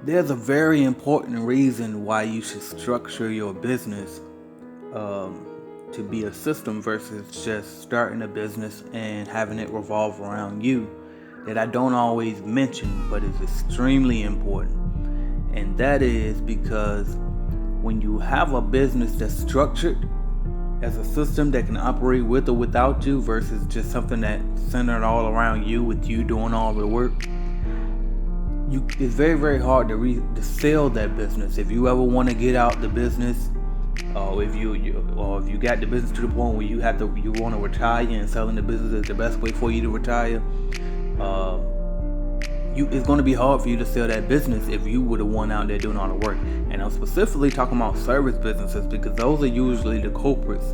There's a very important reason why you should structure your business to be a system versus just starting a business and having it revolve around you, that I don't always mention but is extremely important. And that is because when you have a business that's structured as a system that can operate with or without you versus just something that's centered all around you with you doing all the work, it's very, very hard to sell that business. If you ever want to get out the business, or if you got the business to the point where you want to retire, and selling the business is the best way for you to retire, it's going to be hard for you to sell that business if you were the one out there doing all the work. And I'm specifically talking about service businesses, because those are usually the culprits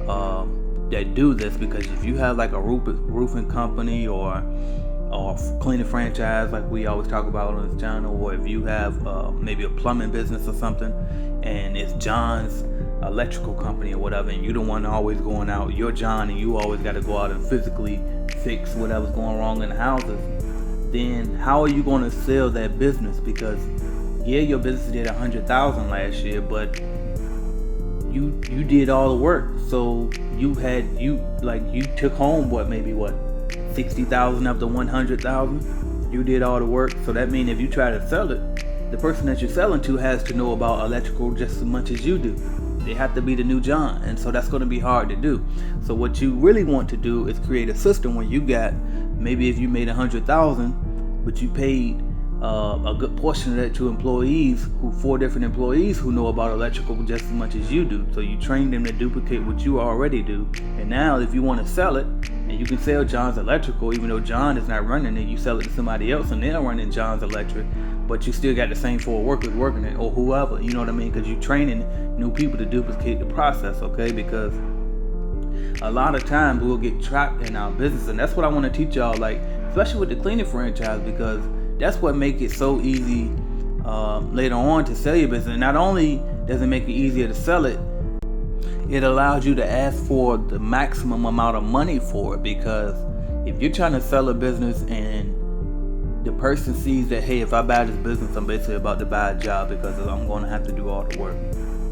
that do this. Because if you have like a roofing company or cleaning franchise like we always talk about on this channel, or if you have maybe a plumbing business or something, and it's John's electrical company or whatever, and you don't want to always going out, you're John and you always got to go out and physically fix whatever's going wrong in the houses, then how are you going to sell that business? Because your business did $100,000 last year, but you did all the work, so you took home maybe 60,000 of the 100,000. You did all the work, so that means if you try to sell it, the person that you're selling to has to know about electrical just as much as you do. They have to be the new John, and so that's going to be hard to do. So what you really want to do is create a system where you got, maybe if you made 100,000, but you paid a good portion of that to employees, 4 different employees who know about electrical just as much as you do. So you train them to duplicate what you already do. And now if you want to sell it, and you can sell John's electrical, even though John is not running it, you sell it to somebody else and they're running John's electric, but you still got the same 4 workers working it, or whoever, you know what I mean? Because you're training new people to duplicate the process, okay? Because a lot of times we'll get trapped in our business, and that's what I want to teach y'all, like especially with the cleaning franchise, because that's what makes it so easy later on to sell your business. And not only does it make it easier to sell it, it allows you to ask for the maximum amount of money for it. Because if you're trying to sell a business and the person sees that, hey, if I buy this business, I'm basically about to buy a job because I'm going to have to do all the work,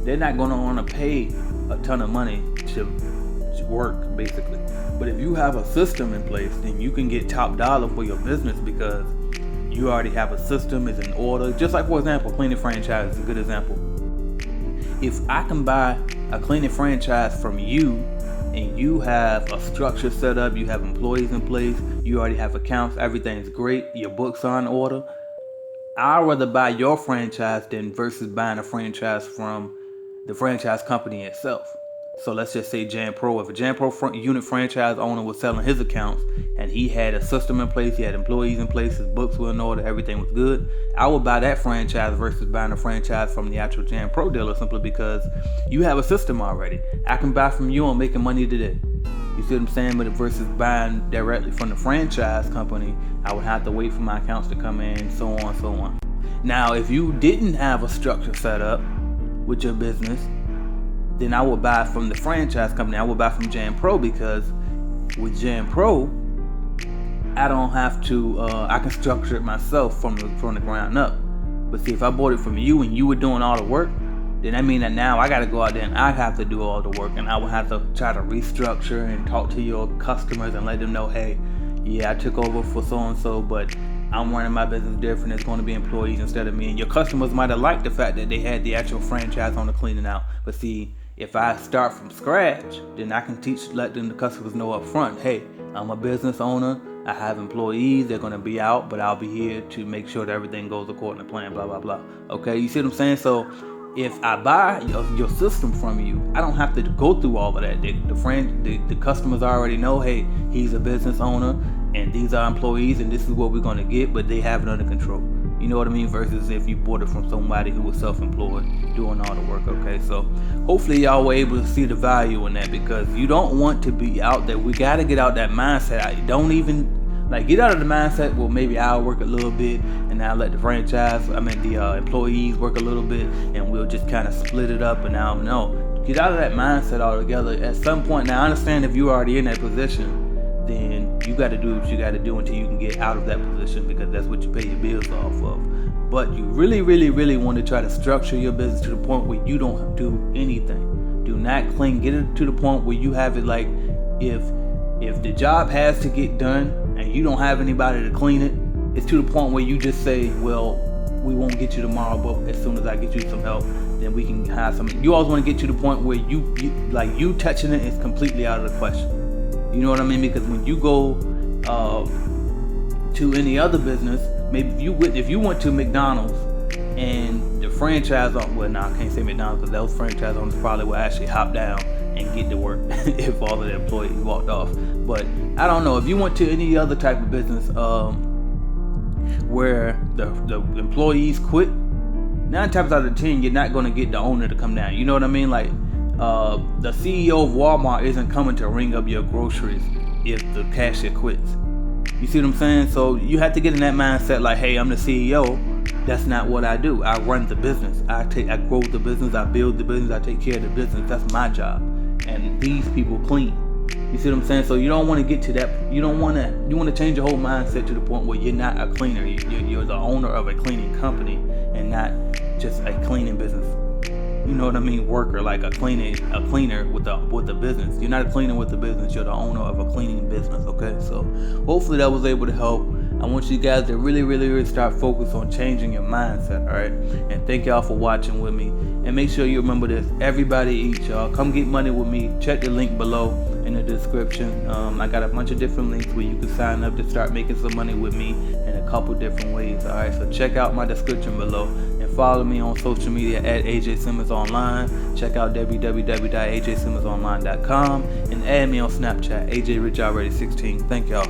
they're not going to want to pay a ton of money to work, basically. But if you have a system in place, then you can get top dollar for your business, because you already have a system, is in order. Just like, for example, cleaning franchise is a good example. If I can buy a cleaning franchise from you, and you have a structure set up, you have employees in place, you already have accounts, everything's great, your books are in order, I'd rather buy your franchise than versus buying a franchise from the franchise company itself. So let's just say Jan Pro. If a Jan Pro unit franchise owner was selling his accounts and he had a system in place, he had employees in place, his books were in order, everything was good, I would buy that franchise versus buying a franchise from the actual Jan Pro dealer, simply because you have a system already. I can buy from you and making money today. You see what I'm saying? But versus buying directly from the franchise company, I would have to wait for my accounts to come in, so on, so on. Now, if you didn't have a structure set up with your business, then I would buy from the franchise company. I would buy from Jan Pro, because with Jan Pro, I don't have to, I can structure it myself from the ground up. But see, if I bought it from you and you were doing all the work, then that means that now I got to go out there and I have to do all the work, and I would have to try to restructure and talk to your customers and let them know, hey, yeah, I took over for so-and-so, but I'm running my business different. It's going to be employees instead of me. And your customers might have liked the fact that they had the actual franchise on the cleaning out. But see, if I start from scratch, then I can let the customers know up front, hey, I'm a business owner, I have employees, they're going to be out, but I'll be here to make sure that everything goes according to plan, blah, blah, blah. Okay, you see what I'm saying? So if I buy your system from you, I don't have to go through all of that. The customers already know, hey, he's a business owner, and these are employees, and this is what we're going to get, but they have it under control. You know what I mean? Versus if you bought it from somebody who was self-employed doing all the work. Okay, so hopefully y'all were able to see the value in that, because you don't want to be out there. We got to get out that mindset. Don't even get out of the mindset, well, maybe I'll work a little bit and I'll let the employees work a little bit, and we'll just kind of split it up. And now, no, get out of that mindset altogether. At some point, now I understand if you're already in that position, then you got to do what you got to do until you can get out of that position, because that's what you pay your bills off of. But you really, really, really want to try to structure your business to the point where you don't do anything. Do not clean. Get it to the point where you have it like, if the job has to get done and you don't have anybody to clean it, it's to the point where you just say, well, we won't get you tomorrow, but as soon as I get you some help, then we can have some. You always want to get to the point where you touching it is completely out of the question. You know what I mean? Because when you go to any other business, maybe if you went to McDonald's and the franchise I can't say McDonald's because those franchise owners probably will actually hop down and get to work if all of the employees walked off. But I don't know, if you went to any other type of business where the employees quit, 9 times out of 10 you're not going to get the owner to come down. You know what I mean? Like the CEO of Walmart isn't coming to ring up your groceries if the cashier quits. You see what I'm saying? So you have to get in that mindset like, hey, I'm the CEO. That's not what I do. I run the business. I grow the business. I build the business. I take care of the business. That's my job. And these people clean. You see what I'm saying? So you don't want to get to that. You want to change your whole mindset to the point where you're not a cleaner. You're the owner of a cleaning company and not just a cleaning business. You know what I mean? Worker, like a cleaner with a business. You're not a cleaner with a business. You're the owner of a cleaning business. Okay, so hopefully that was able to help. I want you guys to really, really, really start focus on changing your mindset. All right, and thank y'all for watching with me. And make sure you remember this: everybody eats, y'all. Come get money with me. Check the link below in the description. I got a bunch of different links where you can sign up to start making some money with me in a couple different ways. All right, so check out my description below. Follow me on social media at AJ Simmons Online. Check out www.ajsimmonsonline.com and add me on Snapchat, AJ Rich Already 16. Thank y'all.